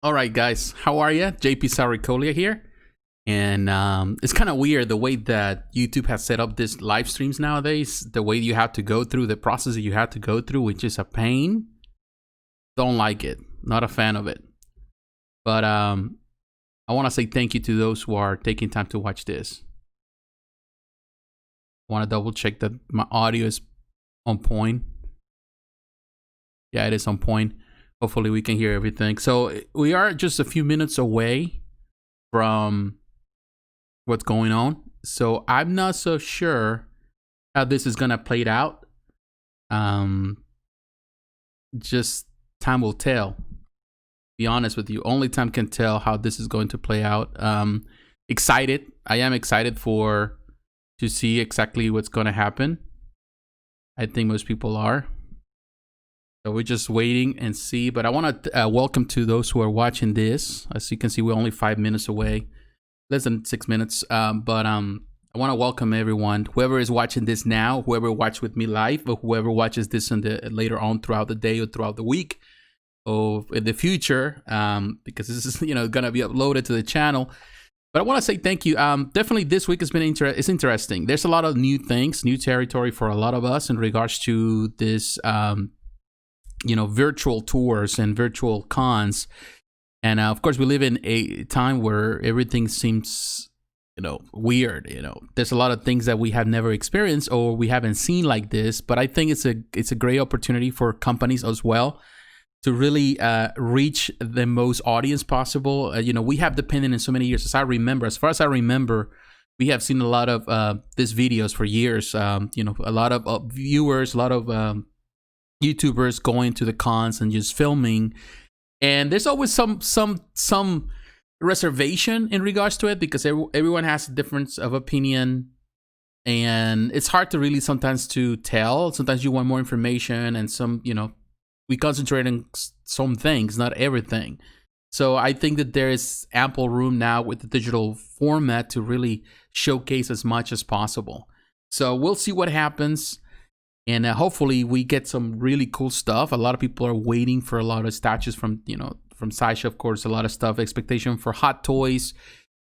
All right, guys, how are you? jpsarrireviews here. And it's kind of weird the way that YouTube has set up this live streams nowadays. The way you have to go through the process that you have to go through, which is a pain. Don't like it. Not a fan of it. But I want to say thank you to those who are taking time to watch this. I want to double check that my audio is on point. Yeah, it is on point. Hopefully we can hear everything. So we are just a few minutes away from what's going on. So I'm not so sure how this is gonna play out. Just time will tell. Be honest with you, only time can tell how this is going to play out. Excited. I am excited to see exactly what's gonna happen. I think most people are. So we're just waiting and see. But I want to welcome to those who are watching this. As you can see, we're only 5 minutes away, less than 6 minutes. But I want to welcome everyone, whoever is watching this now, whoever watched with me live, or whoever watches this later on throughout the day or throughout the week, or in the future, because this is going to be uploaded to the channel. But I want to say thank you. Definitely this week has been it's interesting. There's a lot of new things, new territory for a lot of us in regards to this. Virtual tours and virtual cons. And of course, we live in a time where everything seems, weird. There's a lot of things that we have never experienced or we haven't seen like this. But I think it's a great opportunity for companies as well to really reach the most audience possible. We have depended in so many years. As far as I remember, we have seen a lot of these videos for years. A lot of viewers, a lot of YouTubers going to the cons and just filming, and there's always some reservation in regards to it because everyone has a difference of opinion, and it's hard to really sometimes to tell. Sometimes you want more information, and we concentrate on some things, not everything. So I think that there is ample room now with the digital format to really showcase as much as possible. So we'll see what happens. And hopefully we get some really cool stuff. A lot of people are waiting for a lot of statues from Sideshow, of course, a lot of stuff. Expectation for hot toys.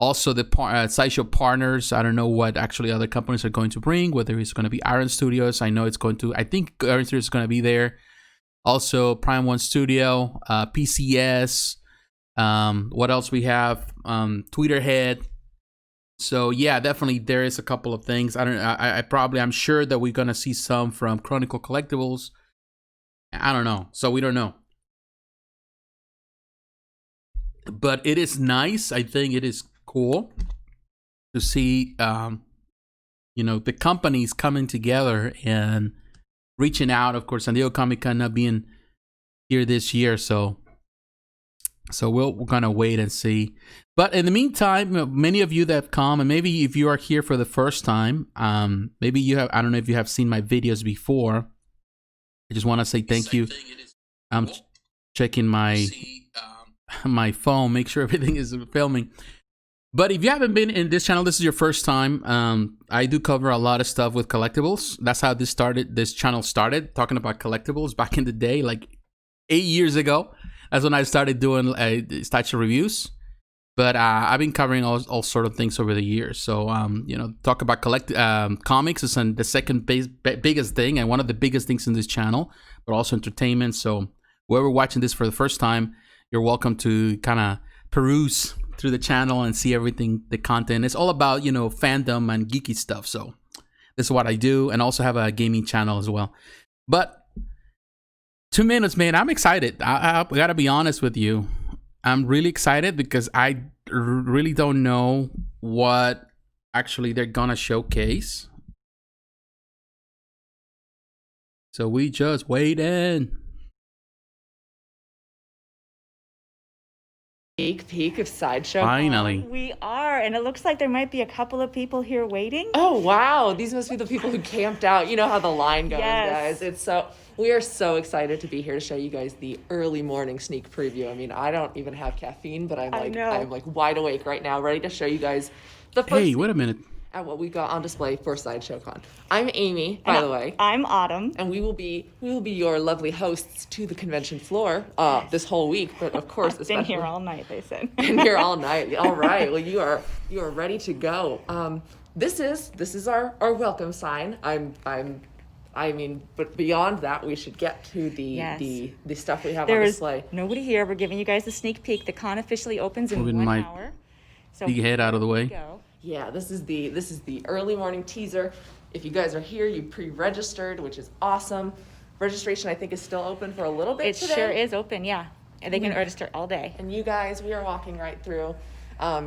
Also the Sideshow partners. I don't know what actually other companies are going to bring, whether it's going to be Iron Studios. I think Iron Studios is going to be there. Also Prime One Studio, PCS. What else we have? Tweeterhead. So yeah, definitely there is a couple of things. I'm sure that we're gonna see some from Chronicle Collectibles. I don't know. So we don't know. But it is nice. I think it is cool to see the companies coming together and reaching out. Of course, San Diego Comic-Con not being here this year, so we're gonna wait and see. But in the meantime, many of you that have come, and maybe if you are here for the first time, maybe you have. I don't know if you have seen my videos before. I just want to say thank you. I'm checking my phone, make sure everything is filming. But if you haven't been in this channel, this is your first time. I do cover a lot of stuff with collectibles. That's how this channel started, talking about collectibles back in the day, like 8 years ago. That's when I started doing Sideshow reviews. But I've been covering all sort of things over the years. So, talk about comics is the second biggest thing and one of the biggest things in this channel, but also entertainment. So whoever watching this for the first time, you're welcome to kind of peruse through the channel and see everything, the content. It's all about, fandom and geeky stuff. So this is what I do, and also have a gaming channel as well. But 2 minutes, man, I'm excited. I got to be honest with you. I'm really excited because I really don't know what actually they're gonna showcase. So we just waiting. Peek of Sideshow. Finally. We are, and it looks like there might be a couple of people here waiting. Oh, wow. These must be the people who camped out. You know how the line goes, Yes. guys. We are so excited to be here to show you guys the early morning sneak preview. I mean, I don't even have caffeine, but I'm like wide awake right now, ready to show you guys the first. Hey, wait a minute. at what we got on display for Sideshow Con. I'm Amy, by the way. I'm Autumn. And we will be your lovely hosts to the convention floor this whole week. But of course, Been here all night, they said. Been here all night. All right. Well, you are ready to go. This is our welcome sign. I mean, but beyond that, we should get to the stuff we have on display. Nobody here. We're giving you guys a sneak peek. The con officially opens in Moving 1 my hour. So big head out of the way. go. Yeah, this is the early morning teaser. If you guys are here, you pre-registered, which is awesome. Registration, I think, is still open for a little bit It today. sure is open, yeah. And they can register all day. And you guys, we are walking right through.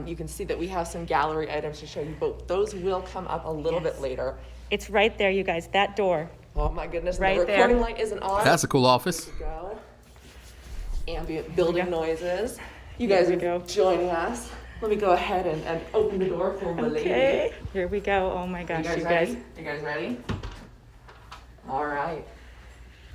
You can see that we have some gallery items to show you both. Those will come up a little bit later. It's right there, you guys. That door. Oh my goodness, Right the there. recording light isn't on. That's a cool office. There we go. Ambient building noises. You Here guys we are go. joining us. Let me go ahead and open the door for my lady. Okay. Here we go. Oh my gosh, you guys. You guys ready? All right.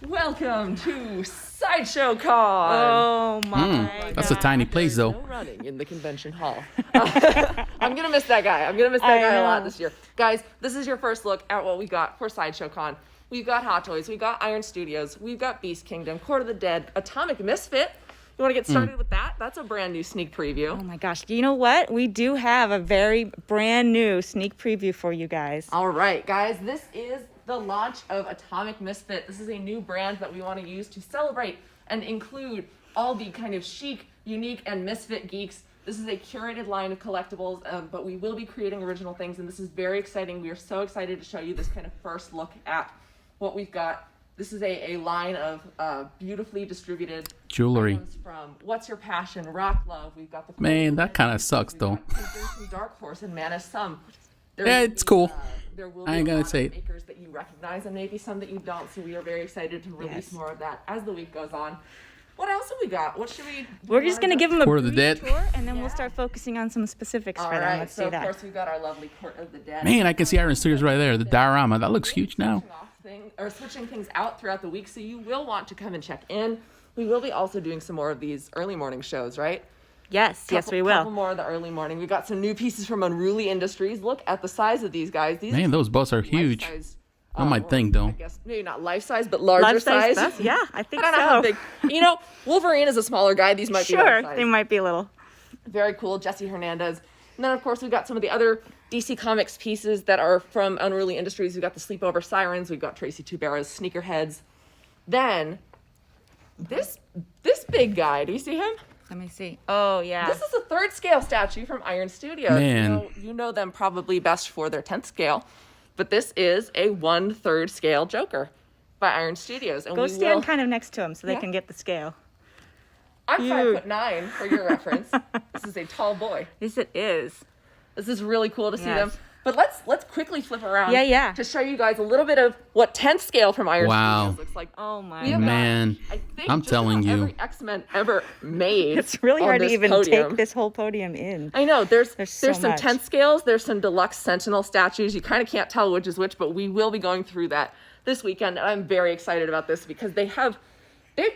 Welcome to Sideshow Con. Oh my That's a tiny place, though. No running in the convention hall. I'm gonna miss that guy. I'm gonna miss that guy a lot know. this year. Guys, this is your first look at what we got for Sideshow Con. We've got Hot Toys, we've got Iron Studios, we've got Beast Kingdom, Court of the Dead, Atomic Misfit. You want to get started with that? That's a brand new sneak preview. Oh my gosh. You know what? We do have a very brand new sneak preview for you guys. All right, guys, this is the launch of Atomic Misfit. This is a new brand that we want to use to celebrate and include all the kind of chic, unique, and misfit geeks. This is a curated line of collectibles, but we will be creating original things, and this is very exciting. We are so excited to show you this kind of first look at what we've got. This is a line of beautifully distributed Jewelry. items from What's Your Passion, Rock Love. We've got the Man, that kind of sucks, though. From Dark Horse and Mana Some. Yeah, it's cool. There will I be ain't a gonna lot say of it. makers that you recognize and maybe some that you don't. So we are very excited to release Yes. more of that as the week goes on. What else have we got? What should we? We're just going to give them a Court of the brief Dead. tour, and then Yeah. we'll start focusing on some specifics All for them. right. Let's So see of that. course we've got our lovely Court of the Dead. Man, I can see Iron Studios right there. The diorama. That looks huge now. Switching things out throughout the week, so you will want to come and check in. We will be also doing some more of these early morning shows, right? Yes, we Couple will. more of the early morning. We got some new pieces from Unruly Industries. Look at the size of these guys. These Man, those boats are huge. life-size, Not my or thing, I though. guess maybe not life size, but larger Life-size size. stuff? Yeah, I think I don't know how so. big. You know, Wolverine is a smaller guy. These might be Sure, life size. they might be a little. Very cool. Jesse Hernandez. And then, of course, we've got some of the other DC Comics pieces that are from Unruly Industries. We've got the Sleepover Sirens. We've got Tracy Tubera's Sneakerheads. Then, this big guy. Do you see him? Let me see. Oh, yeah. This is a 3rd scale statue from Iron Studios. Man. You know them probably best for their 10th scale. But this is a 1/3 scale Joker by Iron Studios. And Go we stand will... kind of next to him so they Yeah. can get the scale. I'm Huge. 5'9" for your reference. This is a tall boy. Yes, it is. This is really cool to see Yes. them. But let's quickly flip around Yeah. to show you guys a little bit of what 10th scale from Iron Wow. Studios looks like. Oh, my We have God. Man, I think I'm just telling about you. every X-Men ever made. It's really on hard to this even podium. take this whole podium in. I know there's so some much. 10th scales, there's some deluxe Sentinel statues. You kind of can't tell which is which, but we will be going through that this weekend. And I'm very excited about this because they've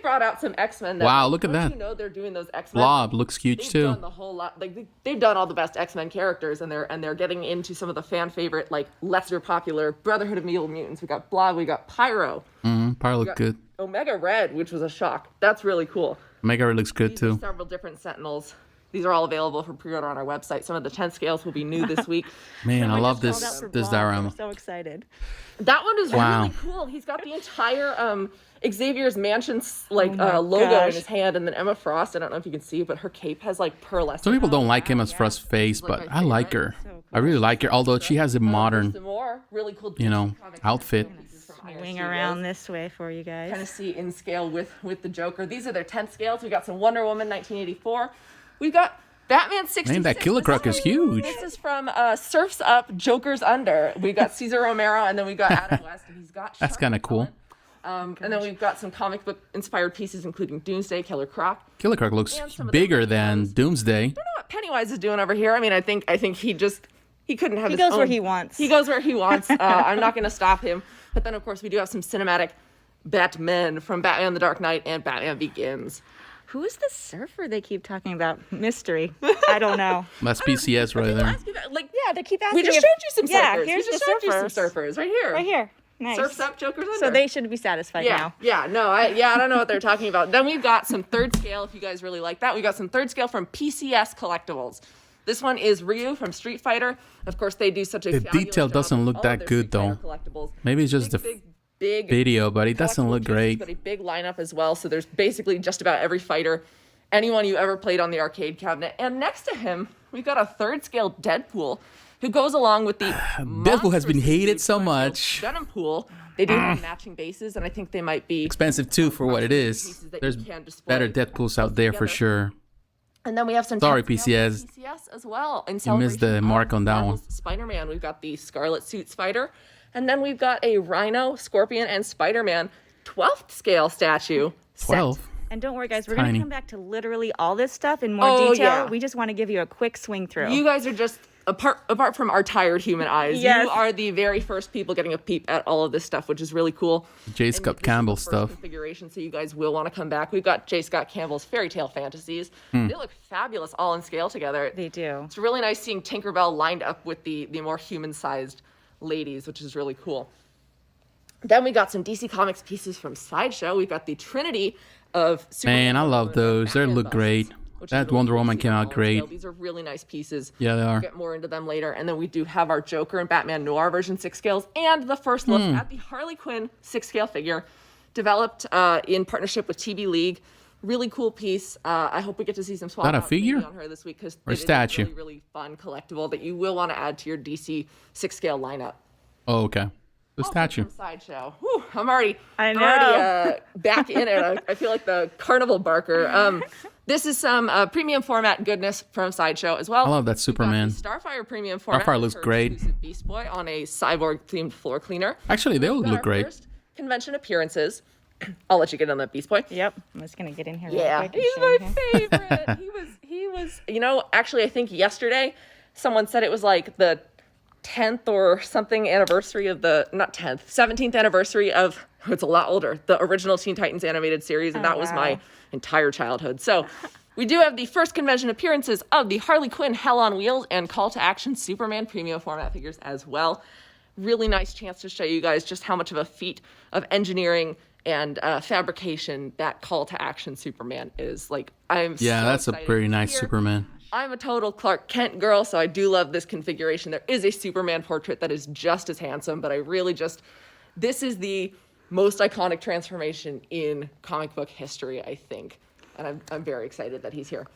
brought out some X-Men. That, Wow, look at once that. You know they're doing those X-Men. Blob looks huge, They've too. done the whole lot. Like they've done all the best X-Men characters, and they're getting into some of the fan favorite, like lesser popular Brotherhood of Evil Mutants. We got Blob, we got Pyro, Probably look good. Omega Red, which was a shock. That's really cool. Mega looks good, These are too. several different Sentinels. These are all available for pre-order on our website. Some of the 10th scales will be new this week. Man, I love Called out this for this Blob. diorama. I'm so excited. That one is Wow. really cool. He's got the entire Xavier's Mansion my logo in gosh. his hand, and then Emma Frost. I don't know if you can see, but her cape has like pearlescent. Some people don't like him as Frost's face, Like but my I like favorite. her. I really like her, although she has a modern, Some more really cool, you know, outfit. Wing around this way for you guys. Kind of see in scale with the Joker. These are their 10th scales. We got some Wonder Woman 1984. We've got Batman 66. Man, that Killer Croc is huge. This is from Surf's Up, Joker's Under. We got Cesar Romero, and then we got Adam West, and he's got. That's Shark kinda cool. Repellent. And then we've got some comic book inspired pieces, including Doomsday, Killer Croc. Killer Croc looks And some of the bigger big than ones. Doomsday. I don't know what Pennywise is doing over here. I mean, I think he couldn't have. He his goes where own- he wants. He goes where he wants. I'm not going to stop him. But then, of course, we do have some cinematic Batmen from Batman: The Dark Knight and Batman Begins. Who's the surfer they keep talking about? Mystery. I don't know. That's PCS right there. Like, Yeah, they keep asking. we just if- showed you some surfers. Yeah, we here's just the showed you some surfers. surfers right here. Right here. Nice. Surf's up, Joker's under. So they should be satisfied now. Yeah, no, I don't know what they're talking about. Then we've got some third scale, if you guys really like that. We got some third scale from PCS Collectibles. This one is Ryu from Street Fighter. Of course, they do such a The fabulous detail job doesn't with look all that of their good, Street Fighter though. collectibles. Maybe it's just big video, but it doesn't collectible look pieces, great. But a big lineup as well. So there's basically just about every fighter, anyone you ever played on the arcade cabinet. And next to him, we've got a third scale Deadpool, who goes along with the Deadpool has been hated so much. Venompool. They do have matching bases, and I think they might be Expensive too for what it is. pieces that There's you can display better Deadpools out there for together. sure. And then we have some Sorry, 10 scale PCS. PCS as well. In You missed the celebration mark of on that Marvel's one. Spider-Man, we've got the Scarlet Suit Spider, and then we've got a Rhino, Scorpion, and Spider-Man 12th scale statue. set. 12. And don't worry, guys. We're going Tiny. to come back to literally all this stuff in more Oh, detail. yeah. We just want to give you a quick swing through. You guys are just apart from our tired human eyes. Yes. You are the very first people getting a peep at all of this stuff, which is really cool. J. And Scott this is Campbell the first stuff. configuration, so you guys will want to come back. We've got J. Scott Campbell's Fairy Tale Fantasies. Hmm. They look fabulous, all in scale together. They do. It's really nice seeing Tinkerbell lined up with the more human-sized ladies, which is really cool. Then we got some DC Comics pieces from Sideshow. We've got the Trinity of Superman. Man, I love Wonder Woman, those. They Batman look busts, great. which is That really Wonder cool to Woman see came them out all in great. scale. These are really nice pieces. Yeah, they We'll are. get more into them later. And then we do have our Joker and Batman Noir version 6 scales and the first look at the Harley Quinn 6 scale figure developed in partnership with TB League. Really cool piece. I hope we get to see some swap That a outs maybe figure? on her this week because Or it is statue? a really, really fun collectible that you will want to add to your DC 6 scale lineup. Oh, okay. The Also statue. from Sideshow. Whew, I'm already back in it. I feel like the carnival barker. This is some premium format goodness from Sideshow as well. I love that We've got Superman. the Starfire premium format. Starfire with looks her great. exclusive Beast Boy on a cyborg themed floor cleaner. Actually, they all We've got look our great. first convention appearances. I'll let you get on that Beast Boy. Yep. I'm just going to get in here Yeah, real quick. and he's show you my here. favorite. He was. You know, actually, I think yesterday someone said it was like the 10th or something anniversary of the, not 10th, 17th anniversary of, it's a lot older, the original Teen Titans animated series, and that was my wow. entire childhood. So we do have the first convention appearances of the Harley Quinn Hell on Wheels and Call to Action Superman premium format figures as well. Really nice chance to show you guys just how much of a feat of engineering and fabrication that Call to Action Superman is. Like, I'm Yeah, so that's a excited pretty he's nice here. Superman. I'm a total Clark Kent girl, so I do love this configuration. There is a Superman portrait that is just as handsome, but I really just, this is the most iconic transformation in comic book history, I think. And I'm very excited that he's here.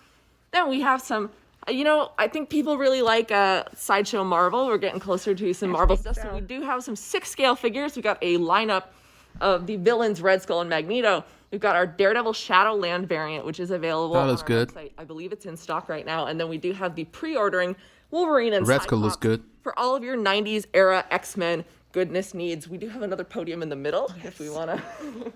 Then we have some, you know, I think people really like Sideshow Marvel. We're getting closer to some Marvel stuff. So we do have some 6 scale figures. We got a lineup of the villains Red Skull and Magneto. We've got our Daredevil Shadowland variant, which is available That on looks our good. website. I believe it's in stock right now. And then we do have the pre-ordering Wolverine and Red Skull looks Cyclops good. for all of your 90s era X-Men goodness needs. We do have another podium in the middle if we want to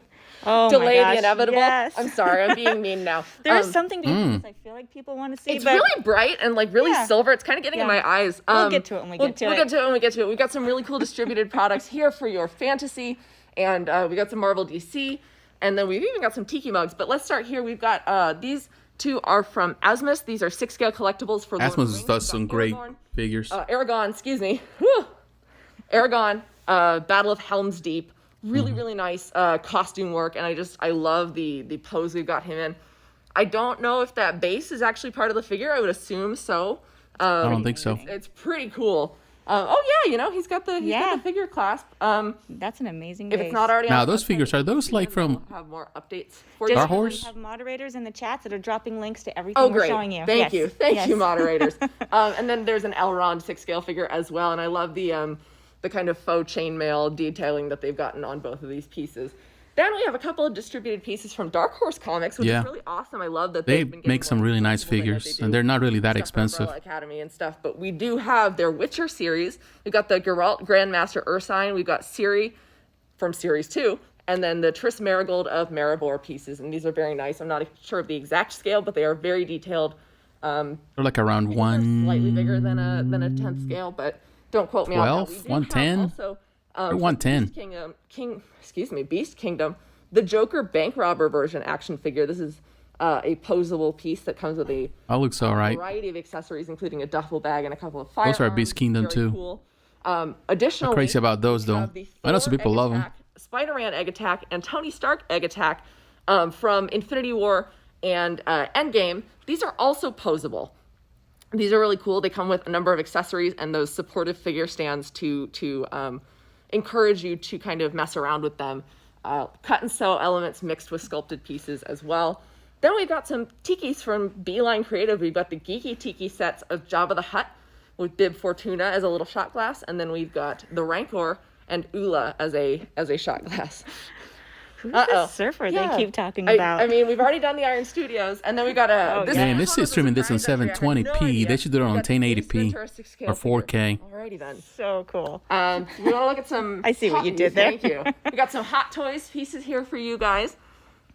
Oh delay my gosh, the inevitable. Yes. I'm sorry, I'm being mean now. There's something to this I feel like people want to see. It's but really bright and like really Yeah. silver. It's kind of getting in Yeah. my eyes. We'll get to it when we get to We'll it. get to it when we get to it. We've got some really cool distributed products here for your fantasy, and we got some Marvel DC, and then we've even got some Tiki mugs. But let's start here. We've got these two are from Asmus. These are 6 scale collectibles for Lord of the Asmus Rings. does We've some got great Aragorn, figures. Aragon, excuse me. Whew. Aragon, Battle of Helm's Deep. Really, Mm-hmm. really nice costume work, and I love the pose we've got him in. I don't know if that base is actually part of the figure. I would assume so. I don't think so. It's pretty cool. Oh yeah, you know he's got the figure clasp. That's an amazing If base. it's not already Now, on the those website, figures, are those like from we'll have more updates for Just Star you. we Horse? have moderators in the chats that are dropping links to everything Oh, we're great. showing you. Thank Yes. you. Thank Yes. you, moderators. And then there's an Elrond 6 scale figure as well. And I love the kind of faux chainmail detailing that they've gotten on both of these pieces. Then we have a couple of distributed pieces from Dark Horse Comics, which Yeah. is really awesome. I love that They they've been getting make some more really nice accessible than figures, they do and they're not really that stuff from expensive. Umbrella Academy and stuff. But we do have their Witcher series. We've got the Geralt Grandmaster Ursine. We've got Ciri from Series 2. And then the Triss Marigold of Maribor pieces. And these are very nice. I'm not sure of the exact scale, but they are very detailed. They're like around They're one. slightly bigger than a 10th scale, but don't quote me on that. 12? We do have 110? Also, Or 110. Beast Kingdom, the Joker bank robber version action figure. This is a posable piece that comes with a That looks all right. variety of accessories, including a duffel bag and a couple of Those firearms. are Beast Kingdom Very too. Cool. Additionally, I'm crazy about those we though. have the I know some Thor people egg love them. attack, Spider-Man egg attack, and Tony Stark egg attack from Infinity War and Endgame. These are also posable. These are really cool. They come with a number of accessories and those supportive figure stands to encourage you to kind of mess around with them. Cut and sew elements mixed with sculpted pieces as well. Then we've got some tikis from Beeline Creative. We've got the Geeky Tiki sets of Jabba the Hutt with Bib Fortuna as a little shot glass, and then we've got the Rancor and Ula as a shot glass. Who's this surfer they keep talking about? I mean, we've already done the Iron Studios, and then we got a. Man, this is streaming this on 720p. They should do it on 1080p or 4K. Alrighty then. So cool. We want to look at some. I see what you did there. Thank you. We got some Hot Toys pieces here for you guys.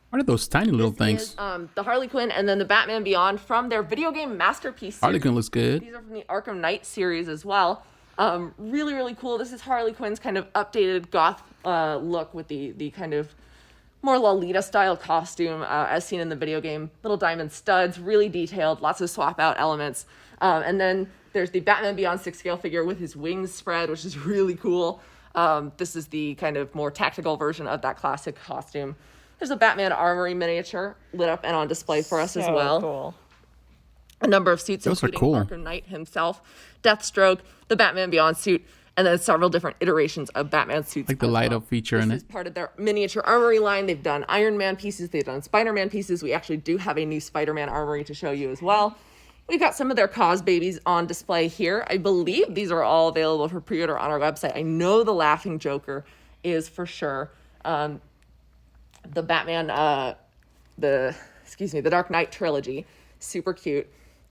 What are those tiny little This things? is, the Harley Quinn and then the Batman Beyond from their video game masterpiece series. Harley Quinn looks good. These are from the Arkham Knight series as well. Really, really cool. This is Harley Quinn's kind of updated goth look with the kind of more Lolita style costume as seen in the video game. Little diamond studs, really detailed, lots of swap out elements. And then there's the Batman Beyond 6 scale figure with his wings spread, which is really cool. This is the kind of more tactical version of that classic costume. There's a Batman Armory miniature lit up and on display for us as well. Cool. A number of suits, Those are including cool. Arkham Knight himself, Deathstroke, the Batman Beyond suit, and then several different iterations of Batman suits. Like the as light well. up feature in This it. is part of their miniature armory line. They've done Iron Man pieces, they've done Spider-Man pieces. We actually do have a new Spider-Man armory to show you as well. We've got some of their cause babies on display here. I believe these are all available for pre-order on our website. I know the Laughing Joker is for sure. The Batman, the Dark Knight trilogy, super cute.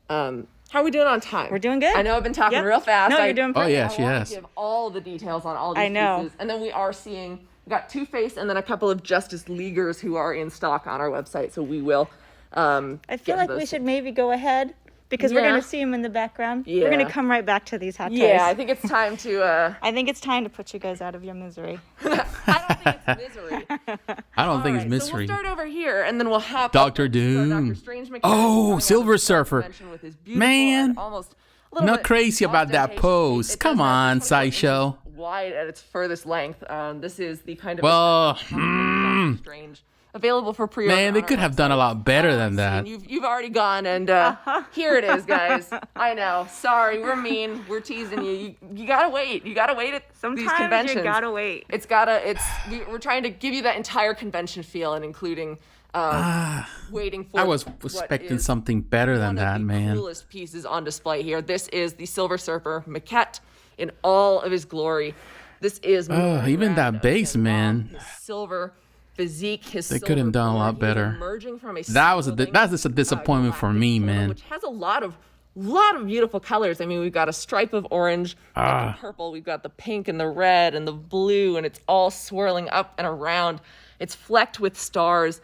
How are we doing on time? We're doing good. I know I've been talking Yep. real fast. No, you're doing Oh perfect. yeah, I she want has. to give all the details on all these I know. pieces. And then we are seeing, we got Two-Face and then a couple of Justice Leaguers who are in stock on our website. So we will. I feel like we should maybe go ahead because we're Yeah. going to see them in the background. Yeah. We're going to come right back to these hot toys. Yeah, I think it's time to. I think it's time to put you guys out of your misery. I don't think it's misery. I don't think it's Alright, mystery. So we'll start over here, and then we'll have Doctor Doom. Oh, Silver Surfer. Man. almost a little Not bit crazy about that ostentatious. pose. It Come does have on, 24 Sideshow. inches wide at its furthest length. This is the kind of Well, Doctor Strange available for pre-order. Man, they on could our have done a lot better than that. And you've already gone, and here it is, guys. I know. Sorry, we're mean. We're teasing you. You gotta wait. You gotta wait at these Sometimes conventions. you gotta wait. We're trying to give you that entire convention feel, and including waiting for. I was what expecting is something better than one of that, the man. coolest pieces on display here. This is the Silver Surfer maquette in all of his glory. This is Even that base, man. his silver physique, his They silver could have done a blood. lot He is better. emerging from a That's building, just a disappointment for galactic me, portal, man. which has a lot of beautiful colors. I mean, we've got a stripe of orange, we've got the purple, we've got the pink and the red and the blue, and it's all swirling up and around. It's flecked with stars.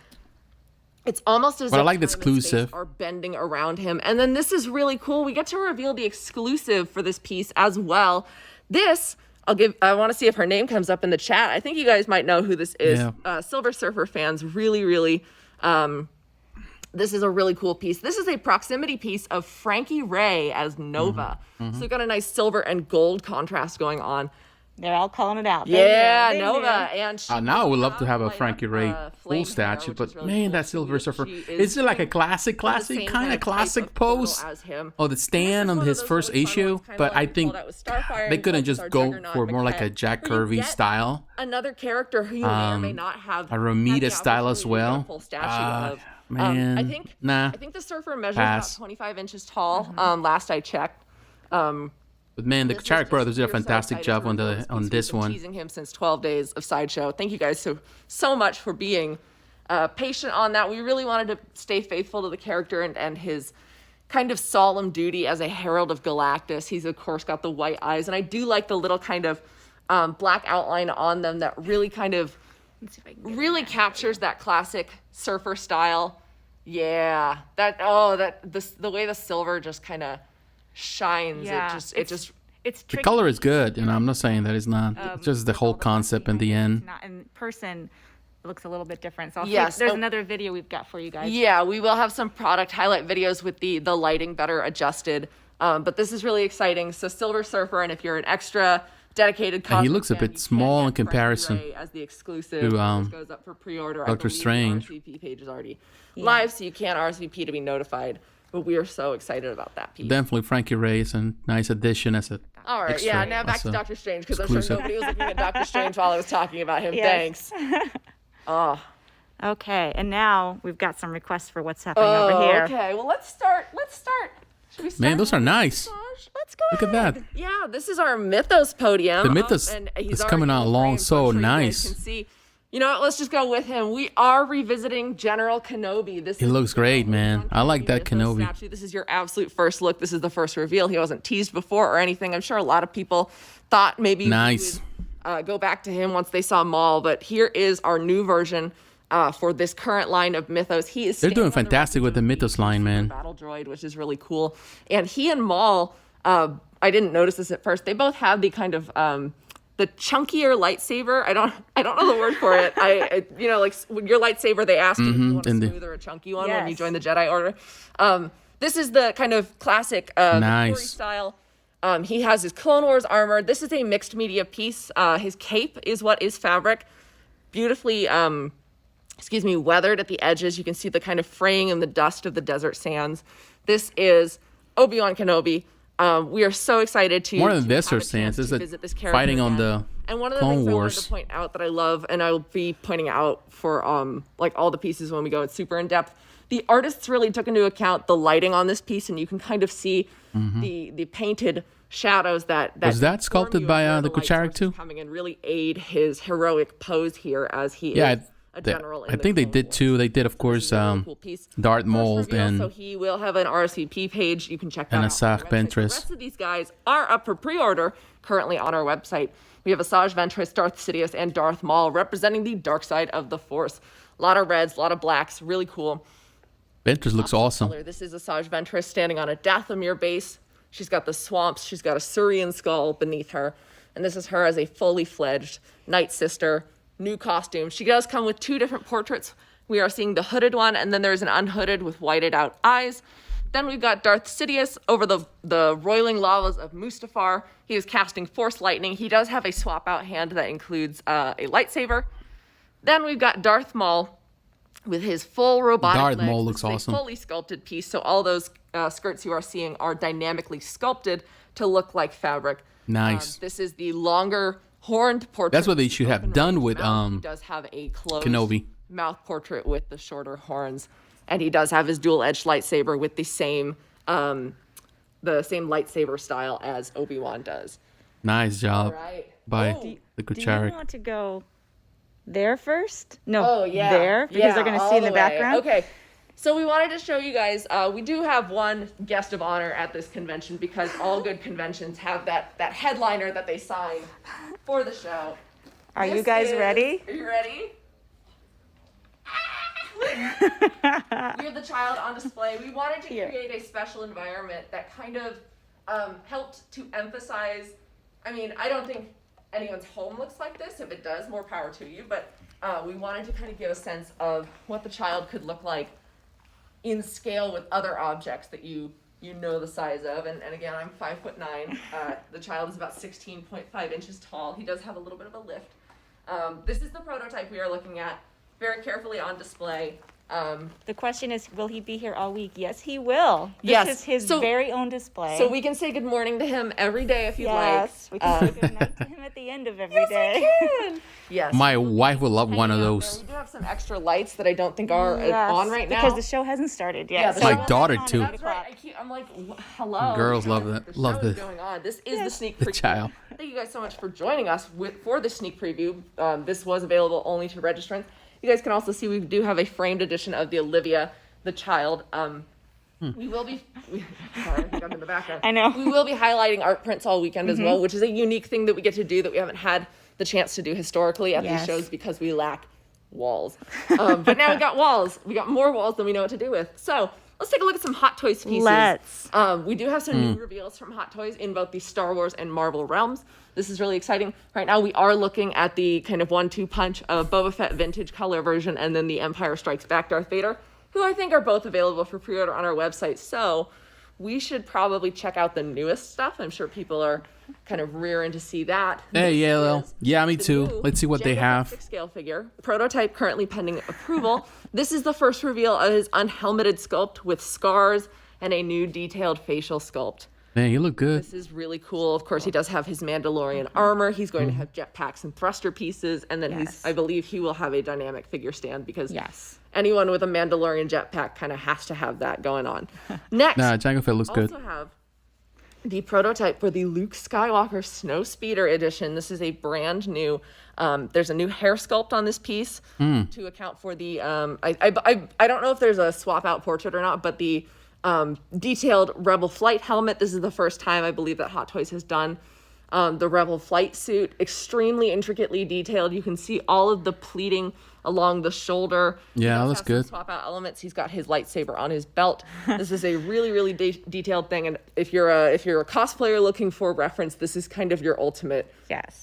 It's almost as But I if like the time and space exclusive. are bending around him. And then this is really cool. We get to reveal the exclusive for this piece as well. This, I want to see if her name comes up in the chat. I think you guys might know who this is. Yeah. Silver Surfer fans really, this is a really cool piece. This is a proximity piece of Frankie Ray as Nova. So we've got a nice silver and gold contrast going on. They're all calling it out. Yeah, They knew. Nova. And she Now I would love to have a light up, Frankie Ray flame full statue, hair, which but is really man, cool. that Silver Surfer. She Is it like a classic the same kind of type classic portal pose? as him. Oh, the stand on one of his those first really fun issue, ones, kinda but like I we think called out with Starfire they and couldn't Hulk just with our go Juggernaut for more like a maquette. Jack But you Kirby get style. Another character who you may or may not have A had Romita the style as opportunity to get a well. full statue of. Man, I think nah. I think the Surfer measures Pass. about 25 inches tall. Last I checked. But man, the This is Charrick just- Brothers did a we're so fantastic excited job to on reveal the piece. on We've this been one. teasing him since 12 days of Sideshow. Thank you guys so much for being patient on that. We really wanted to stay faithful to the character and his kind of solemn duty as a herald of Galactus. He's of course got the white eyes, and I do like the little kind of black outline on them that really kind of really captures that classic surfer style. Yeah, the way the silver just kind of shines. Yeah, It just It's The tricky. color is good, and I'm not saying that it's not. It's just the whole concept in the end. Not in person. it looks a little bit different. So Yes. there's another video we've got for you guys. Yeah, we will have some product highlight videos with the lighting better adjusted. But this is really exciting. So Silver Surfer, and if you're an extra dedicated He cosmic looks a fan, bit you small can in get Frankie comparison Ray as the exclusive. to, This goes up for pre-order. Doctor Strange. The RSVP page is already live, so you can't RSVP to be notified. But we are so excited about that piece. Definitely Frankie Ray is a nice addition as a All right, extra. yeah. Now back to Also Doctor Strange, because I'm sure exclusive. nobody was looking at Doctor Strange while I was talking about him. Yes. Thanks. Oh. Okay, and now we've got some requests for what's happening over here. Okay. Well, let's start. Should we start? Man, those are nice. Let's go Look at ahead. that. Yeah, this is our Mythos podium. The Mythos and he's is already coming in out the along frame, so I'm sure you guys nice. can see. You know what? Let's just go with him. We are revisiting General Kenobi. This He is looks great, man. Obi-Wan I like that Mythos Kenobi. statue. This is your absolute first look. This is the first reveal. He wasn't teased before or anything. I'm sure a lot of people thought maybe Nice. we would go back to him once they saw Maul, but here is our new version for this current line of Mythos. He is They're doing standing on the fantastic with the representative Mythos line, man. Battle droid, which is really cool. And he and Maul, I didn't notice this at first. They both have the kind of the chunkier lightsaber. I don't know the word for it. I you know, like when your lightsaber, they ask you if you want a and the- smooth or a chunky one when you Yes. join the Jedi Order. This is the kind of classic Nice. Victory style. He has his Clone Wars armor. This is a mixed media piece. His cape is what is fabric, beautifully weathered at the edges. You can see the kind of fraying and the dust of the desert sands. This is Obi-Wan Kenobi. We are so excited to More than to desert have a chance sands, to it's like visit this character fighting on again. the And one of the Clone things I wanted Wars. to point out that I love, and I'll be pointing out for like all the pieces when we go, it's super in depth. The artists really took into account the lighting on this piece, and you can kind of see the painted shadows that Was that inform sculpted you of by, where the light Kucharik source is too? coming and really aid his heroic pose here as he Yeah, is a general. I think they did too. They did, of course, Really cool piece. Darth First Maul reveal, and so he will have an RSVP page. You can check that and out. Asajj on our website. The Ventress. rest of these guys are up for pre-order currently on our website. We have Asajj Ventress, Darth Sidious, and Darth Maul representing the dark side of the Force. A lot of reds, a lot of blacks, really cool. Ventress looks awesome. Color. This is Asajj Ventress standing on a Dathomir base. She's got the swamps. She's got a Surian skull beneath her. And this is her as a fully fledged Night Sister, new costume. She does come with two different portraits. We are seeing the hooded one, and then there's an unhooded with whited out eyes. Then we've got Darth Sidious over the roiling lavas of Mustafar. He is casting Force Lightning. He does have a swap out hand that includes a lightsaber. Then we've got Darth Maul with his full robotic Darth legs. Maul This looks is a awesome. fully sculpted piece, so all those skirts you are seeing are dynamically sculpted to look like fabric. Nice. This is the longer horned portrait. That's what they should have Open done range with mouth. He does have a closed Kenobi. mouth portrait with the shorter horns, and he does have his dual-edged lightsaber with the same lightsaber style as Obi-Wan does. Nice job Right. by Oh, the Do you Kucharik. want to go there first? No. Oh, yeah. There? Because they're going to see in the way. background? Okay. So we wanted to show you guys, we do have one guest of honor at this convention because all good conventions have that headliner that they sign for the show. Are you This guys is- ready? Are you ready? We have the child on display. We wanted to Here. create a special environment that kind of helped to emphasize. I mean, I don't think anyone's home looks like this. If it does, more power to you. But we wanted to kind of give a sense of what the child could look like in scale with other objects that you know the size of. And again, I'm 5'9". The child is about 16.5 inches tall. He does have a little bit of a lift. This is the prototype we are looking at, very carefully on display. The question is, will he be here all week? Yes, he will. This Yes. is his So- very own display. So we can say good morning to him every day if you'd yes, we can like. say good night to him at the end of every Yes, day. we can. Yes. My wife would love one of Hanging out those. there. We do have some extra lights that I don't think are Yes, on right now. because the show hasn't started yet. Yeah, the So show it'll My be daughter, on at too. 8 That's right. o'clock. I'm like, hello. Girls love that- The love show is this. going on. This is the sneak The preview. child. Thank you guys so much for joining us for the sneak preview. This was available only to registrants. You guys can also see we do have a framed edition of the Olivia, the child. We will be. Sorry, I think I'm in the background. I know. We will be highlighting art prints all weekend as well, which is a unique thing that we get to do that we haven't had the chance to do historically at Yes. these shows because we lack walls. But now we got walls. We got more walls than we know what to do with. So let's take a look at some Hot Toys pieces. Let's. We do have some new reveals from Hot Toys in both the Star Wars and Marvel realms. This is really exciting. Right now, we are looking at the kind of 1-2 punch of Boba Fett vintage color version and then the Empire Strikes Back Darth Vader, who I think are both available for pre-order on our website. So we should probably check out the newest stuff. I'm sure people are kind of rearing to see that. Hey, yeah, me too. Let's see what they have. 6-scale figure. Prototype currently pending approval. This is the first reveal of his unhelmeted sculpt with scars and a new detailed facial sculpt. Man, you look good. This is really cool. Of course, he does have his Mandalorian armor. He's going to have jetpacks and thruster pieces. And then I believe he will have a dynamic figure stand because anyone with a Mandalorian jetpack kind of has to have that going on. Next, Jango Fett looks good. We also have the prototype for the Luke Skywalker Snow Speeder edition. This is a brand new, there's a new hair sculpt on this piece to account for the, I don't know if there's a swap out portrait or not, but the detailed Rebel Flight helmet. This is the first time I believe that Hot Toys has done the Rebel Flight suit. Extremely intricately detailed. You can see all of the pleating along the shoulder. Yeah, that's good. Swap out elements. He's got his lightsaber on his belt. This is a really, really detailed thing. And if you're a cosplayer looking for reference, this is kind of your ultimate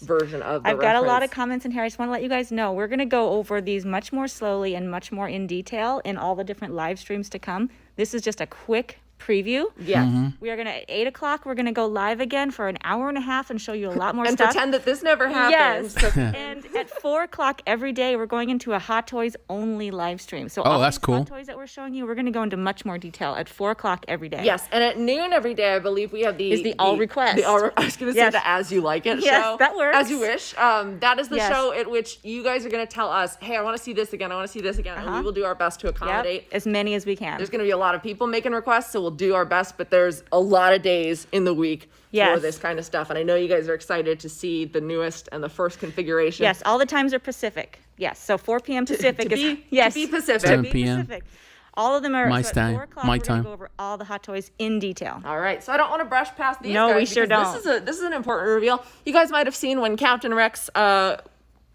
version of the I've got a lot of comments in here. I just want to let you guys know we're going to go over these much more slowly and much more in detail in all the different live streams to come. This is just a quick preview. Yes. We are going to, at 8 o'clock, we're going to go live again for an hour and a half and show you a lot more and stuff. And pretend that this never happened. Yes. And at 4 o'clock every day, we're going into a Hot Toys only live stream. So all that's these cool. Hot Toys that we're showing you, we're going to go into much more detail at 4 o'clock every day. Yes. And at noon every day, I believe we have the all request. I was going to say the As You Like It show. Yes, that works. As You Wish. That is the show at which you guys are going to tell us, hey, I want to see this again. I want to see this again. And we will do our best to accommodate. As many as we can. There's going to be a lot of people making requests, so we'll do our best. But there's a lot of days in the week for this kind of stuff. And I know you guys are excited to see the newest and the first configuration. Yes, all the times are Pacific. Yes, so 4 p.m. Pacific to be Pacific. 7 p.m. All of them are my so time. At 4 o'clock. My we're time. Going to go over all the Hot Toys in detail. All right, so I don't want to brush past these No, guys. we sure don't. This is an important reveal. You guys might have seen when Captain Rex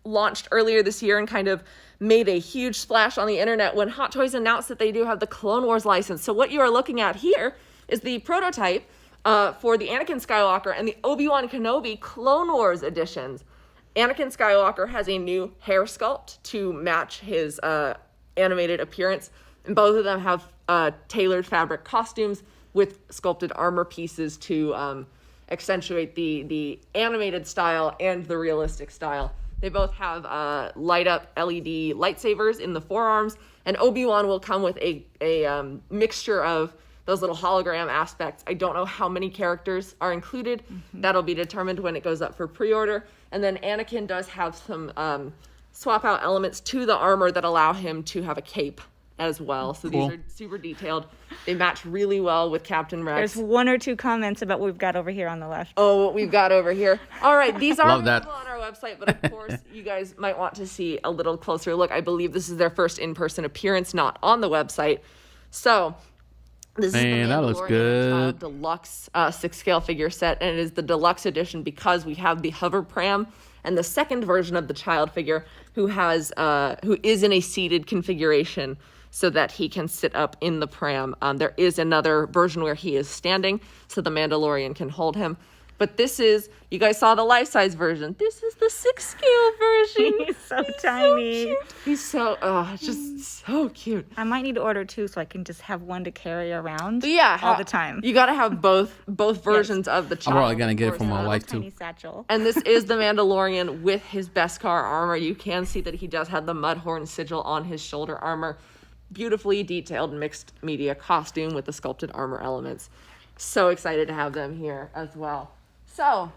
launched earlier this year and kind of made a huge splash on the internet when Hot Toys announced that they do have the Clone Wars license. So what you are looking at here is the prototype for the Anakin Skywalker and the Obi-Wan Kenobi Clone Wars editions. Anakin Skywalker has a new hair sculpt to match his animated appearance, and both of them have tailored fabric costumes with sculpted armor pieces to accentuate the animated style and the realistic style. They both have light-up LED lightsabers in the forearms, and Obi-Wan will come with a mixture of those little hologram aspects. I don't know how many characters are included. That'll be determined when it goes up for pre-order. And then Anakin does have some swap out elements to the armor that allow him to have a cape as well. So these are super detailed. They match really well with Captain Rex. There's 1 or 2 comments about what we've got over here on the left. Oh, what we've got over here. All right, these are Love available on our website, but of course, you guys might want to see a little closer look. I believe this is their first in-person appearance, not on the website. So this is the that looks Mandalorian good. Deluxe 6-scale figure set, and it is the deluxe edition because we have the hover pram and the second version of the child figure who is in a seated configuration so that he can sit up in the pram. There is another version where he is standing so the Mandalorian can hold him. But this is, you guys saw the life-size version. This is the 6-scale version. He's so tiny. So cute. He's so, it's just so cute. I might need to order 2 so I can just have one to carry around Yeah, all the time. You got to have both versions of the child. I'm probably going to get it for my wife too. Tiny satchel. And this is the Mandalorian with his Beskar armor. You can see that he does have the Mudhorn sigil on his shoulder armor. Beautifully detailed mixed media costume with the sculpted armor elements. So excited to have them here as well. So,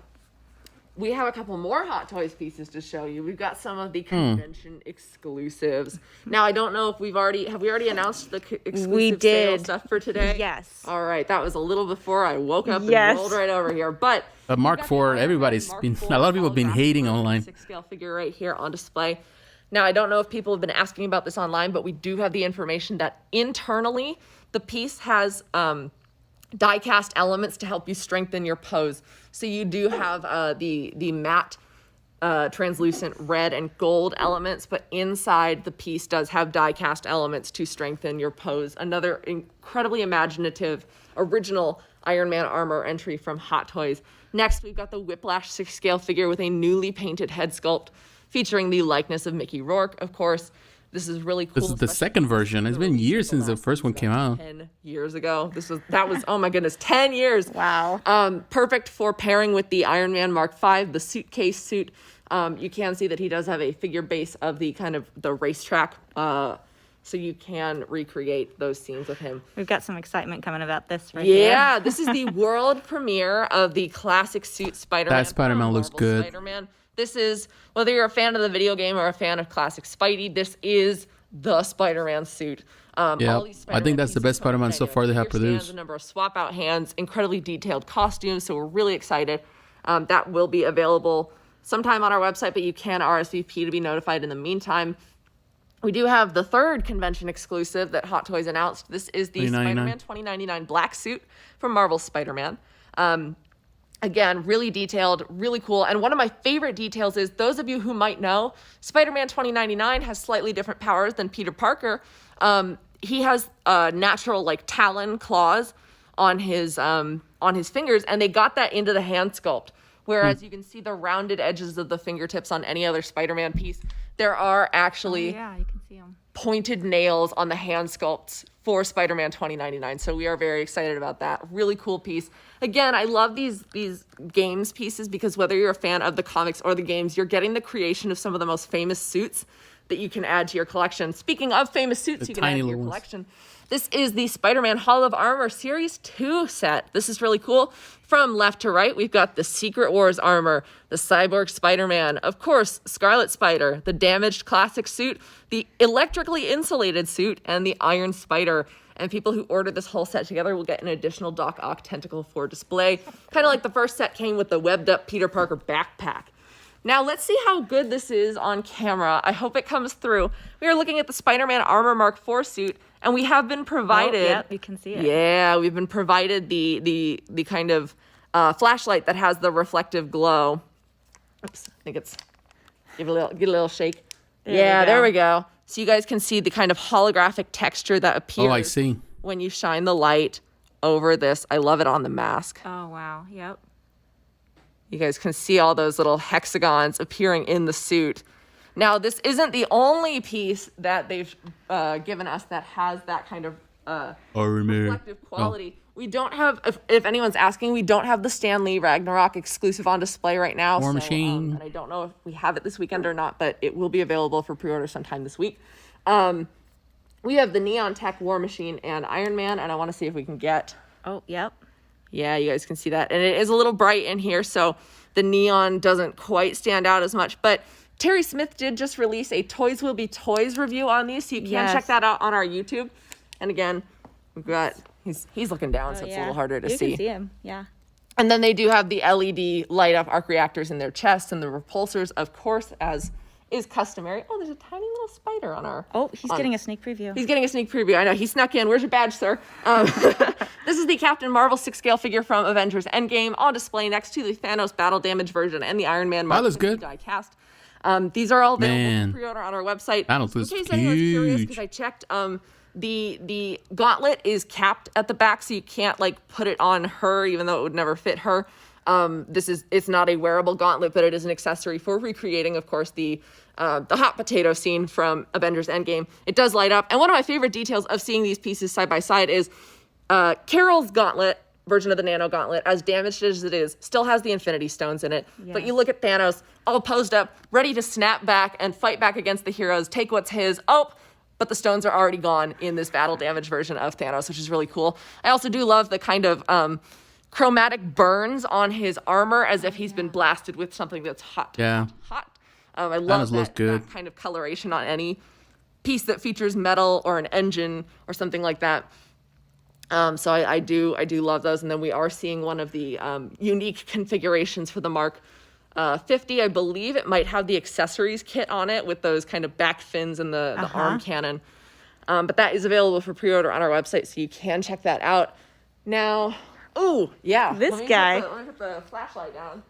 we have a couple more Hot Toys pieces to show you. We've got some of the convention exclusives. Now, I don't know if we already announced the exclusive sale stuff for today? Yes. All right, that was a little before I woke up and rolled right over here. But Mark IV, everybody's been, a lot of people have been hating online. 6-scale figure right here on display. Now, I don't know if people have been asking about this online, but we do have the information that internally the piece has die-cast elements to help you strengthen your pose. So you do have the matte translucent red and gold elements, but inside the piece does have die-cast elements to strengthen your pose. Another incredibly imaginative, original Iron Man armor entry from Hot Toys. Next, we've got the Whiplash 6-scale figure with a newly painted head sculpt featuring the likeness of Mickey Rourke, of course. This is really cool. This is the second version. It's been years since the first one came out. 10 years ago. That was, oh my goodness, 10 years. Wow. Perfect for pairing with the Iron Man Mark V, the suitcase suit. You can see that he does have a figure base of the kind of the racetrack. So you can recreate those scenes with him. We've got some excitement coming about this right here. Yeah, this is the world premiere of the classic suit Spider-Man. That Spider-Man looks good. Spider-Man. This is, whether you're a fan of the video game or a fan of classic Spidey, this is the Spider-Man suit. Yeah, I think that's the best Spider-Man so far they have produced. A number of swap-out hands, incredibly detailed costumes, so we're really excited. That will be available sometime on our website, but you can RSVP to be notified in the meantime. We do have the third convention exclusive that Hot Toys announced. This is the Spider-Man 2099 black suit from Marvel's Spider-Man. Again, really detailed, really cool. And one of my favorite details is, those of you who might know, Spider-Man 2099 has slightly different powers than Peter Parker. He has natural like talon claws on his fingers, and they got that into the hand sculpt. Whereas you can see the rounded edges of the fingertips on any other Spider-Man piece, there are actually You can see them. pointed nails on the hand sculpts for Spider-Man 2099. So we are very excited about that. Really cool piece. Again, I love these games pieces because whether you're a fan of the comics or the games, you're getting the creation of some of the most famous suits that you can add to your collection. Speaking of famous suits you can add to your collection, this is the Spider-Man Hall of Armor Series 2 set. This is really cool. From left to right, we've got the Secret Wars armor, the Cyborg Spider-Man, of course, Scarlet Spider, the damaged classic suit, the electrically insulated suit, and the Iron Spider. And people who order this whole set together will get an additional Doc Ock tentacle for display. Kind of like the first set came with the webbed up Peter Parker backpack. Now let's see how good this is on camera. I hope it comes through. We are looking at the Spider-Man Armor Mark IV suit, and we have been provided. Oh, yep, you can see it. Yeah, we've been provided the kind of flashlight that has the reflective glow. Oops, I think it's get a little shake. There we go. So you guys can see the kind of holographic texture that appears. Oh, I see. When you shine the light over this. I love it on the mask. Oh, wow. Yep. You guys can see all those little hexagons appearing in the suit. Now, this isn't the only piece that they've given us that has that kind of reflective quality. We don't have, if anyone's asking, we don't have the Stan Lee Ragnarok exclusive on display right now. War Machine. And I don't know if we have it this weekend or not, but it will be available for pre-order sometime this week. We have the Neon Tech War Machine and Iron Man, and I want to see if we can get... Oh, yep. Yeah, you guys can see that. And it is a little bright in here, so the neon doesn't quite stand out as much. But Terry Smith did just release a Toys Will Be Toys review on these, so you can check that out on our YouTube. And again, we've got, he's looking down, so it's a little harder to see. You can see him, yeah. And then they do have the LED light-up arc reactors in their chests and the repulsors, of course, as is customary. Oh, there's a tiny little spider on our... Oh, he's getting a sneak preview. He's getting a sneak preview. I know. He snuck in. Where's your badge, sir? This is the Captain Marvel 6-scale figure from Avengers Endgame on display next to the Thanos battle damage version and the Iron Man Mark II die cast. These are all available for pre-order on our website. Thanos looks in case anyone's curious, because I checked, the gauntlet is capped at the back, so you can't like put it on her, even though it would never fit her. It's not a wearable gauntlet, but it is an accessory for recreating, of course, the hot potato scene from Avengers Endgame. It does light up. And one of my favorite details of seeing these pieces side by side is Carol's gauntlet, version of the Nano Gauntlet, as damaged as it is, still has the Infinity Stones in it. Yes. But you look at Thanos, all posed up, ready to snap back and fight back against the heroes, take what's his. Oh, but the stones are already gone in this battle damage version of Thanos, which is really cool. I also do love the kind of chromatic burns on his armor as if he's been blasted with something that's hot. Yeah. Hot. I love that kind of coloration on any piece that features metal or an engine or something like that. So I do love those. And then we are seeing one of the unique configurations for the Mark 50. I believe it might have the accessories kit on it with those kind of back fins and the arm cannon. But that is available for pre-order on our website, so you can check that out. Now, oh, yeah. This guy. Let me put the flashlight down.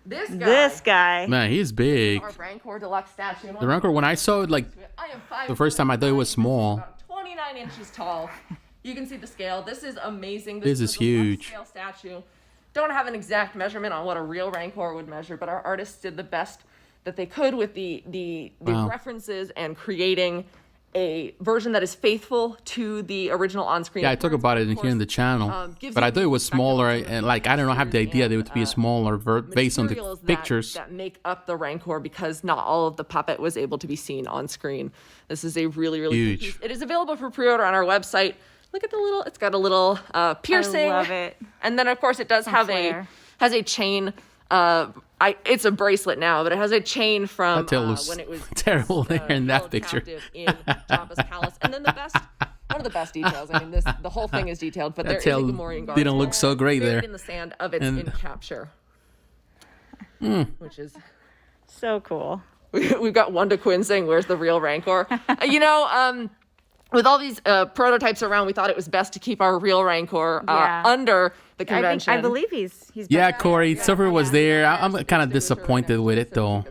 This guy. Man, he's big. Our Rancor Deluxe statue. The Rancor, when I saw it, like, I am 5 the first time I thought it was small. About 29 inches tall. You can see the scale. This is amazing. This is huge. Scale statue. Don't have an exact measurement on what a real Rancor would measure, but our artists did the best that they could with the references and creating a version that is faithful to the original on-screen. Yeah, I talk about it here in the channel, but I thought it was smaller, and like I don't know, have the idea that it would be smaller based on the pictures that make up the Rancor, because not all of the puppet was able to be seen on screen. This is a really huge cool piece. It is available for pre-order on our website. Look at the little, it's got a little piercing. I love it. And then of course it does have has a chain. It's a bracelet now, but it has a chain from when it was terrible there in that picture. In Jabba's palace. And then one of the best details. I mean, the whole thing is detailed, but there is a Gamorrean guard. Didn't look so great there. In the sand of its in capture, which is so cool. We've got Wanda Quinn saying, "Where's the real Rancor?" With all these prototypes around, we thought it was best to keep our real Rancor under the convention. I believe he's yeah, Corey. Silver was there. I'm kind of disappointed with it though.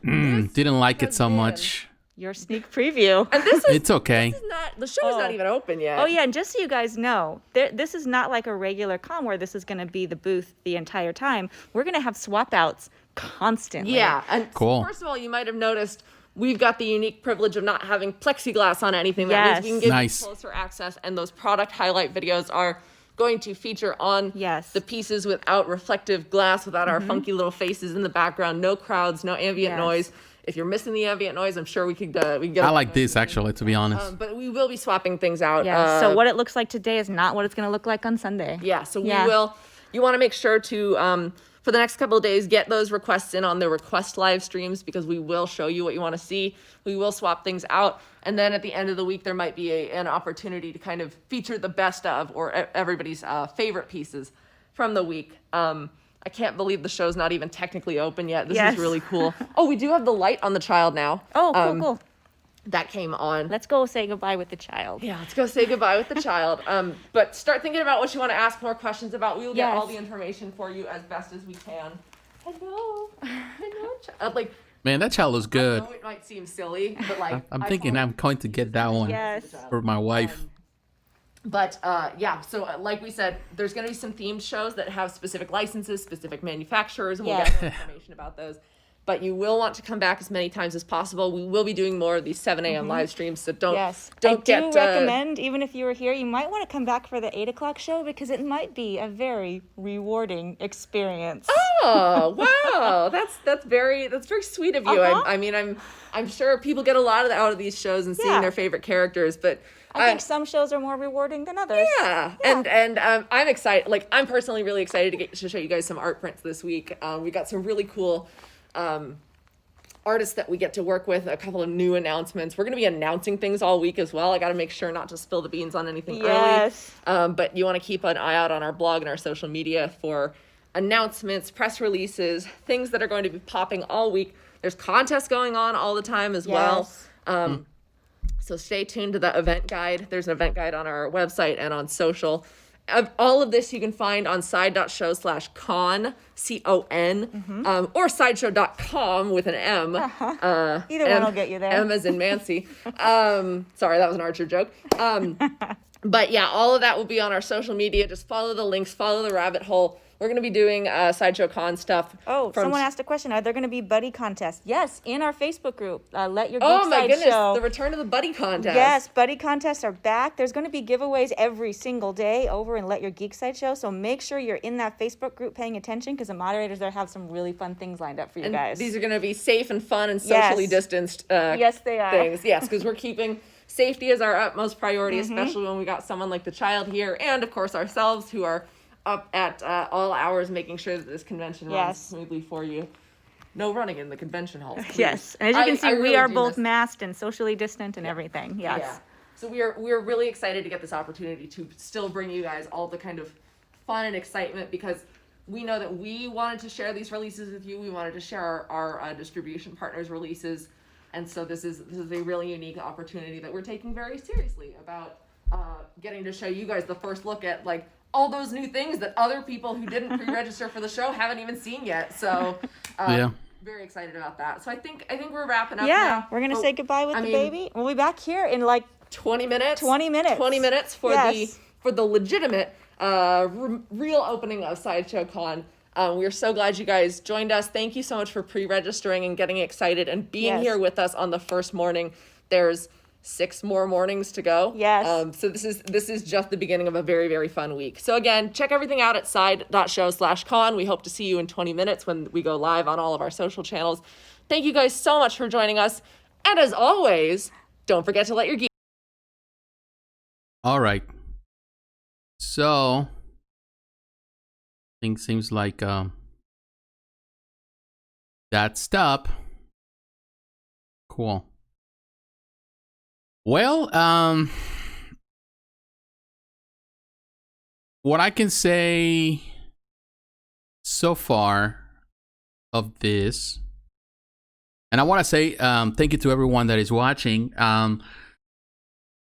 Didn't like it so much. Your sneak preview. And it's okay. The show is not even open yet. Oh yeah, and just so you guys know, this is not like a regular con where this is going to be the booth the entire time. We're going to have swap outs constantly. Yeah, and cool. First of all, you might have noticed we've got the unique privilege of not having plexiglass on anything. That means we can give you closer access, and those product highlight videos are going to feature on the pieces without reflective glass, without our funky little faces in the background, no crowds, no ambient noise. If you're missing the ambient noise, I'm sure we could get. I like this actually, to be honest. But we will be swapping things out. Yeah. So what it looks like today is not what it's going to look like on Sunday. Yeah. So we will. You want to make sure to for the next couple of days, get those requests in on the request live streams, because we will show you what you want to see. We will swap things out. And then at the end of the week, there might be an opportunity to kind of feature the best of, or everybody's favorite pieces from the week. I can't believe the show's not even technically open yet. This is really cool. Oh, we do have the light on the child now. Oh, cool. That came on. Let's go say goodbye with the child. Yeah, let's go say goodbye with the child. But start thinking about what you want to ask more questions about. We will get all the information for you as best as we can. Hello. Man, that child looks good. I know it might seem silly, but like I'm thinking I'm going to get that one for my wife. So like we said, there's going to be some themed shows that have specific licenses, specific manufacturers, and we'll get more information about those. But you will want to come back as many times as possible. We will be doing more of these 7 a.m. live streams, so don't recommend, even if you were here, you might want to come back for the 8 o'clock show, because it might be a very rewarding experience. Oh, wow. That's very sweet of you. I'm sure people get a lot out of these shows and seeing their favorite characters, but I think some shows are more rewarding than others. Yeah. And I'm excited. Like, I'm personally really excited to get to show you guys some art prints this week. We got some really cool artists that we get to work with, a couple of new announcements. We're going to be announcing things all week as well. I got to make sure not to spill the beans on anything early. But you want to keep an eye out on our blog and our social media for announcements, press releases, things that are going to be popping all week. There's contests going on all the time as well. So stay tuned to the event guide. There's an event guide on our website and on social. All of this you can find on side.show/con, C-O-N, or sideshow.com with an M. Either one will get you there. M as in Mancy. Sorry, that was an Archer joke. But yeah, all of that will be on our social media. Just follow the links, follow the rabbit hole. We're going to be doing Sideshow Con stuff. Someone asked a question. Are there going to be buddy contests? Yes, in our Facebook group. Let your geek Oh my goodness, show. the return of the buddy contest. Yes, buddy contests are back. There's going to be giveaways every single day over in Let Your Geek Side Show. So make sure you're in that Facebook group paying attention, because the moderators there have some really fun things lined up for you guys. These are going to be safe and fun and socially distanced yes, they are. things. Yes, because we're keeping safety as our utmost priority, especially when we got someone like the child here, and of course ourselves, who are up at all hours making sure that this convention runs smoothly for you. No running in the convention halls, please. Yes, and as you can see, we are both masked and socially distant and everything. Yes. Yeah. So we're really excited to get this opportunity to still bring you guys all the kind of fun and excitement, because we know that we wanted to share these releases with you. We wanted to share our distribution partners' releases, and so this is a really unique opportunity that we're taking very seriously about getting to show you guys the first look at like all those new things that other people who didn't pre-register for the show haven't even seen yet. So very excited about that. So I think we're wrapping up now. We're gonna say goodbye with the baby. We'll be back here in like 20 minutes. 20 minutes. 20 minutes for the legitimate real opening of Sideshow Con. We're so glad you guys joined us. Thank you so much for pre-registering and getting excited and being here with us on the first morning. There's 6 more mornings to go. Yes. So this is just the beginning of a very, very fun week. So again, check everything out at side.show/con. We hope to see you in 20 minutes when we go live on all of our social channels. Thank you guys so much for joining us. And as always, don't forget to let your geek. All right. So, things seems like that stop. Cool. Well, what I can say so far of this, and I want to say thank you to everyone that is watching.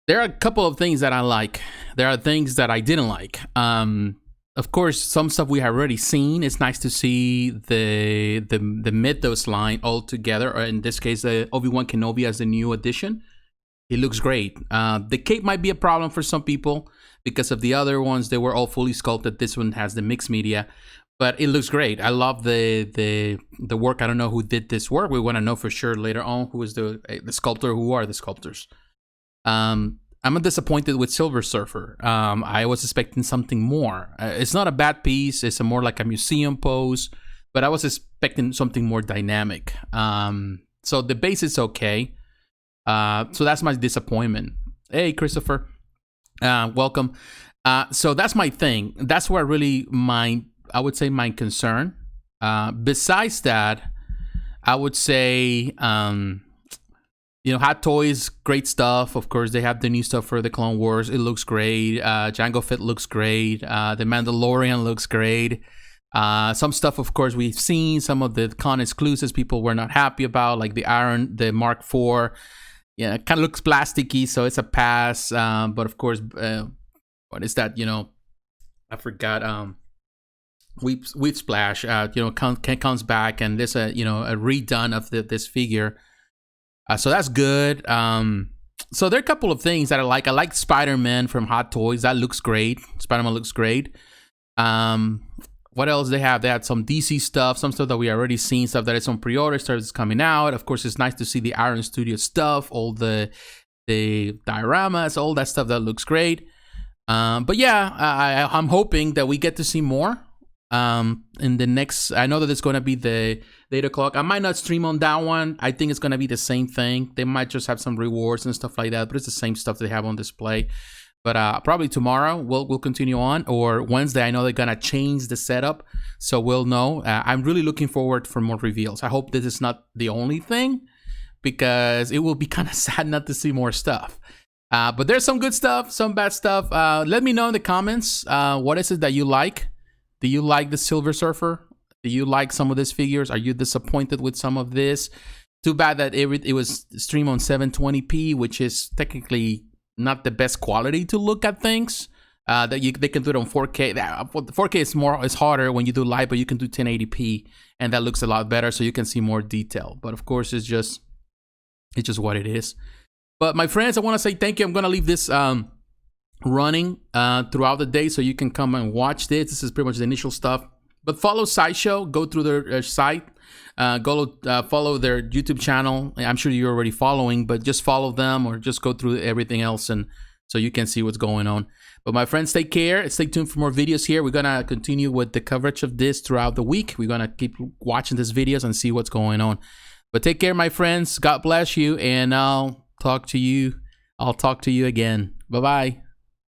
There are a couple of things that I like. There are things that I didn't like. Of course, some stuff we have already seen. It's nice to see the Mythos line all together, or in this case, Obi-Wan Kenobi as the new addition. It looks great. The cape might be a problem for some people because of the other ones. They were all fully sculpted. This one has the mixed media, but it looks great. I love the work. I don't know who did this work. We want to know for sure later on who is the sculptor. Who are the sculptors? I'm disappointed with Silver Surfer. I was expecting something more. It's not a bad piece. It's more like a museum pose, but I was expecting something more dynamic. So the base is okay. So that's my disappointment. Hey, Christopher, welcome. So that's my thing. That's where really I would say my concern. Besides that, I would say, Hot Toys, great stuff. Of course, they have the new stuff for the Clone Wars. It looks great. Jango Fett looks great. The Mandalorian looks great. Some stuff, of course, we've seen. Some of the con exclusives people were not happy about, like the Mark IV. Yeah, it kind of looks plasticky, so it's a pass. But of course, what is that? I forgot. Weep Splash. Comes back, and there's a redone of this figure. So that's good. So there are a couple of things that I like. I like Spider-Man from Hot Toys. That looks great. Spider-Man looks great. What else they have? They had some DC stuff, some stuff that we already seen, stuff that is on pre-order, stuff that's coming out. Of course, it's nice to see the Iron Studio stuff, all the dioramas, all that stuff that looks great. But yeah, I'm hoping that we get to see more. In the next, I know that it's going to be the 8 o'clock. I might not stream on that one. I think it's going to be the same thing. They might just have some rewards and stuff like that, but it's the same stuff they have on display. But probably tomorrow we'll continue on, or Wednesday. I know they're gonna change the setup, so we'll know. I'm really looking forward for more reveals. I hope this is not the only thing, because it will be kind of sad not to see more stuff. But there's some good stuff, some bad stuff. Let me know in the comments. What is it that you like? Do you like the Silver Surfer? Do you like some of these figures? Are you disappointed with some of this? Too bad that it was streamed on 720p, which is technically not the best quality to look at things. They can do it on 4K. 4K is harder when you do live, but you can do 1080p, and that looks a lot better, so you can see more detail. But of course, it's just what it is. But my friends, I want to say thank you. I'm gonna leave this running throughout the day, so you can come and watch this. This is pretty much the initial stuff. But follow Sideshow. Go through their site. Follow their YouTube channel. I'm sure you're already following, but just follow them, or just go through everything else, and so you can see what's going on. But my friends, take care. Stay tuned for more videos here. We're gonna continue with the coverage of this throughout the week. We're gonna keep watching these videos and see what's going on. But take care, my friends. God bless you, and I'll talk to you again. Bye bye.